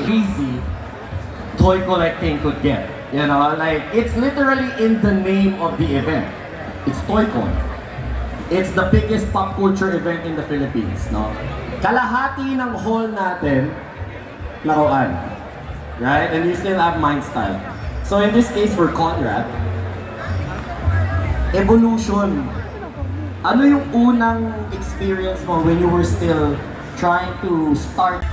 easy toy collecting could get. You know, like, it's literally in the name of the event. It's ToyCon. It's the biggest pop culture event in the Philippines, no? Kalahati ng hall natin, laruan. Right? And you still have Mindstyle. So in this case, for Conrad, evolution. Ano yung unang experience mo when you were still trying to start